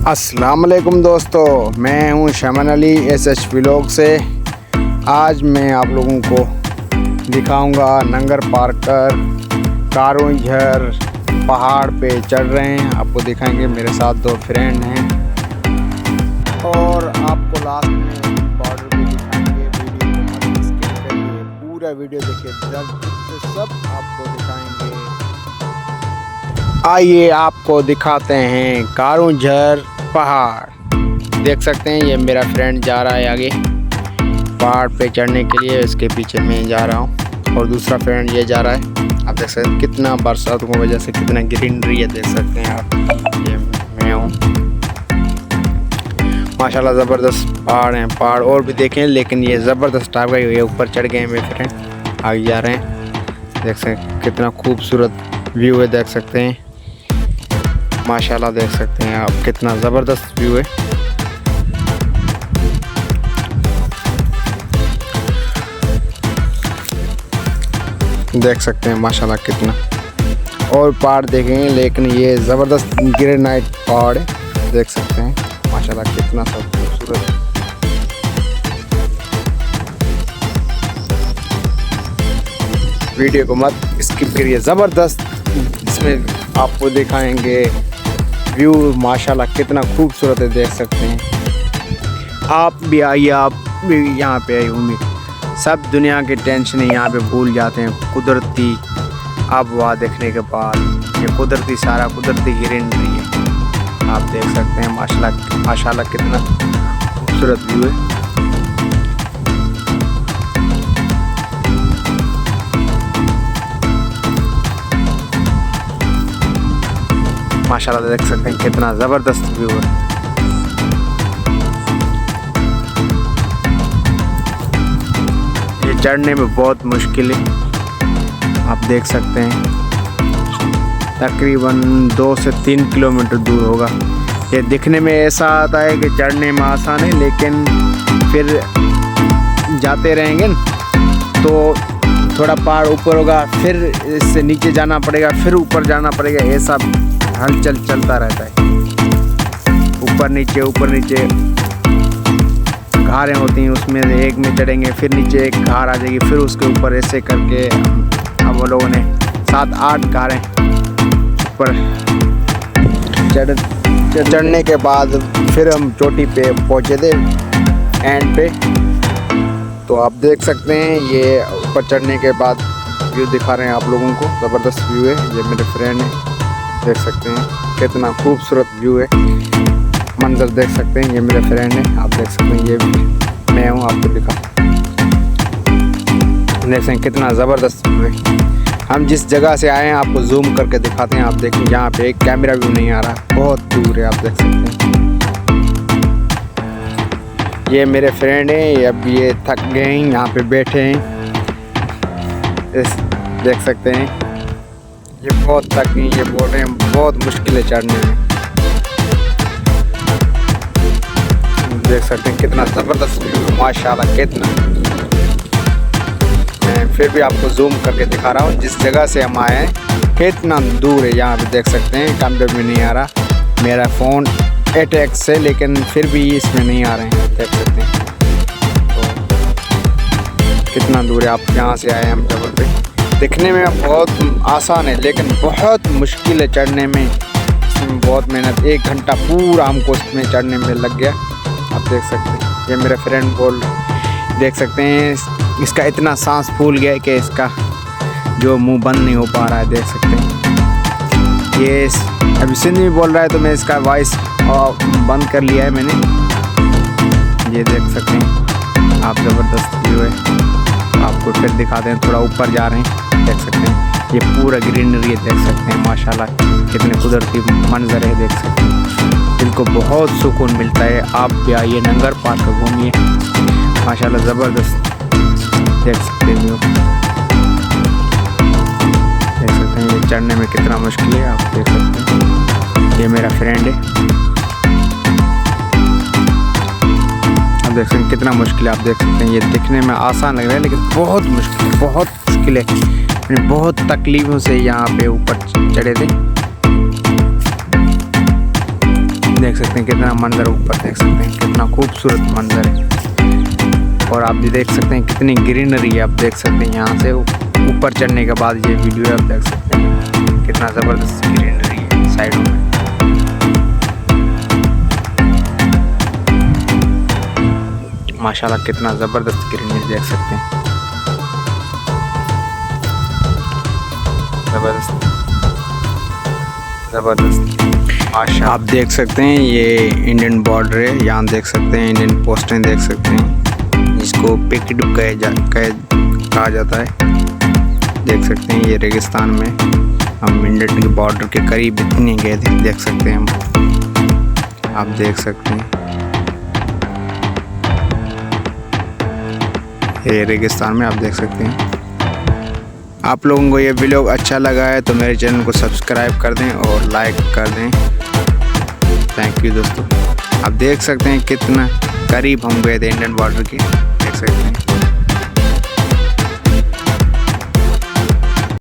अस्सलाम वालेकुम दोस्तों, मैं हूं शमन अली एसएच व्लॉग से। आज मैं आप लोगों को दिखाऊंगा नंगर पार्कर कारुंझर पहाड़ पे चढ़ रहे हैं। आपको दिखाएंगे, मेरे साथ दो फ्रेंड हैं और आपको लास्ट में बॉर्डर भी दिखाएंगे। वीडियो को मत स्किप करिए, पूरा वीडियो देखिए, सब आपको दिखाएंगे। आइए आपको दिखाते हैं कारुंझर पहाड़। देख सकते हैं, ये मेरा फ्रेंड जा रहा है आगे पहाड़ पे चढ़ने के लिए, इसके पीछे मैं जा रहा हूँ और दूसरा फ्रेंड ये जा रहा है। आप देख सकते हैं कितना बरसात की वजह से कितना ग्रीनरी है, देख सकते हैं आप। ये मैं हूँ, माशाल्लाह ज़बरदस्त पहाड़ हैं। पहाड़ और भी देखें, लेकिन ये ज़बरदस्त टाइप का ये ऊपर चढ़ गए हैं मेरे फ्रेंड, आगे जा रहे हैं। देख सकते हैं कितना खूबसूरत व्यू है, देख सकते हैं माशाल्लाह। देख सकते हैं आप कितना ज़बरदस्त व्यू है। देख सकते हैं माशाल्लाह कितना, और पहाड़ देखेंगे, लेकिन ये ज़बरदस्त ग्रेनाइट पहाड़ है। देख सकते हैं माशाल्लाह कितना सब खूबसूरत। वीडियो को मत स्किप करिए, ज़बरदस्त इसमें आपको दिखाएंगे व्यू माशाल्लाह कितना खूबसूरत है। देख सकते हैं आप भी आइए, आप भी यहाँ पे आइए उम्मीद। सब दुनिया के टेंशन यहाँ पे भूल जाते हैं कुदरती आबहवा देखने के बाद। ये कुदरती सारा कुदरती ग्रीनरी है, आप देख सकते हैं माशाल्लाह माशाल्लाह कितना खूबसूरत व्यू है। माशाल्लाह देख सकते हैं कितना ज़बरदस्त व्यू है। ये चढ़ने में बहुत मुश्किल है, आप देख सकते हैं तकरीबन 2 से 3 किलोमीटर दूर होगा। ये दिखने में ऐसा आता है कि चढ़ने में आसान है, लेकिन फिर जाते रहेंगे तो थोड़ा पहाड़ ऊपर होगा, फिर इससे नीचे जाना पड़ेगा, फिर ऊपर जाना पड़ेगा। ऐसा हलचल चलता रहता है, ऊपर नीचे घारें होती हैं, उसमें एक में चढ़ेंगे, फिर नीचे एक घार आ जाएगी, फिर उसके ऊपर ऐसे करके हम वो लोगों ने 7-8 घारें ऊपर चढ़ने के बाद फिर हम चोटी पे पहुँचे थे एंड पे। तो आप देख सकते हैं ये ऊपर चढ़ने के बाद व्यू दिखा रहे हैं आप लोगों को, ज़बरदस्त व्यू है। ये मेरे फ्रेंड है, देख सकते हैं कितना खूबसूरत व्यू है, मंजर देख सकते हैं। ये मेरे फ्रेंड है, आप देख सकते हैं, ये मैं हूँ, आपको दिखा देख सकते हैं कितना ज़बरदस्त व्यू है। हम जिस जगह से आए हैं आपको जूम करके दिखाते हैं। आप देखें यहाँ पे एक कैमरा व्यू नहीं आ रहा, बहुत दूर है, आप देख सकते हैं। ये मेरे फ्रेंड हैं, अब ये थक गए हैं, यहाँ पे बैठे हैं, देख सकते हैं ये बहुत तक नहीं, ये बोल रहे हैं बहुत मुश्किल है चढ़ने में। देख सकते हैं कितना ज़बरदस्त माशाल्लाह कितना। मैं फिर भी आपको जूम करके दिखा रहा हूँ, जिस जगह से हम आए हैं कितना दूर है। यहाँ पे देख सकते हैं कैमरे में नहीं आ रहा, मेरा फ़ोन 8x से, लेकिन फिर भी इसमें नहीं आ रहे हैं, देख सकते हैं तो कितना दूर है। आप यहाँ से आए हैं हम जबल पे। दिखने में बहुत आसान है, लेकिन बहुत मुश्किल है चढ़ने में। इसमें बहुत मेहनत, 1 घंटा पूरा हमको इसमें चढ़ने में लग गया। आप देख सकते हैं ये मेरा फ्रेंड बोल, देख सकते हैं इसका इतना सांस फूल गया है कि इसका जो मुंह बंद नहीं हो पा रहा है, देख सकते हैं। ये अभी सिंधी में बोल रहा है, तो मैं इसका वॉइस बंद कर लिया है मैंने। ये देख सकते हैं आप, ज़बरदस्त व्यू है। आपको फिर दिखाते हैं, थोड़ा ऊपर जा रहे हैं, देख सकते हैं ये पूरा ग्रीनरी है, देख सकते हैं माशाल्लाह कितने कुदरती मंजर है। देख सकते हैं दिल को बहुत सुकून मिलता है। आप भी आइए नंगर पार्क घूमिए, माशाल्लाह ज़बरदस्त देख सकते हैं। देख सकते हैं ये चढ़ने में कितना मुश्किल है, आप देख सकते हैं। ये मेरा फ्रेंड है, आप देख सकते हैं कितना मुश्किल है। आप देख सकते हैं ये दिखने में आसान लग रहा है, लेकिन बहुत मुश्किल है। मैंने बहुत तकलीफ़ों से यहाँ पे ऊपर चढ़े थे। देख सकते हैं कितना मंजर, ऊपर देख सकते हैं कितना खूबसूरत मंजर है। और आप भी देख सकते हैं कितनी ग्रीनरी है। आप देख सकते हैं यहाँ से ऊपर चढ़ने के बाद ये वीडियो आप देख सकते हैं कितना ज़बरदस्त ग्रीनरी है साइडों में। माशाल्लाह कितना ज़बरदस्त ग्रीनरी देख सकते हैं, ज़बरदस्त ज़बरदस्त। माशाल्लाह आप देख सकते हैं ये इंडियन बॉर्डर है। यहाँ देख सकते हैं इंडियन पोस्टें देख सकते हैं, जिसको पिकेट कहा जाता है। देख सकते हैं ये रेगिस्तान में हम इंडियन के बॉर्डर के करीब इतने गए थे, देख सकते हैं हम। आप देख सकते हैं ये रेगिस्तान में आप देख सकते हैं। आप लोगों को ये वीडियो अच्छा लगा है तो मेरे चैनल को सब्सक्राइब कर दें और लाइक कर दें। थैंक यू दोस्तों। आप देख सकते हैं कितना करीब हम गए थे इंडियन बॉर्डर के, देख सकते हैं।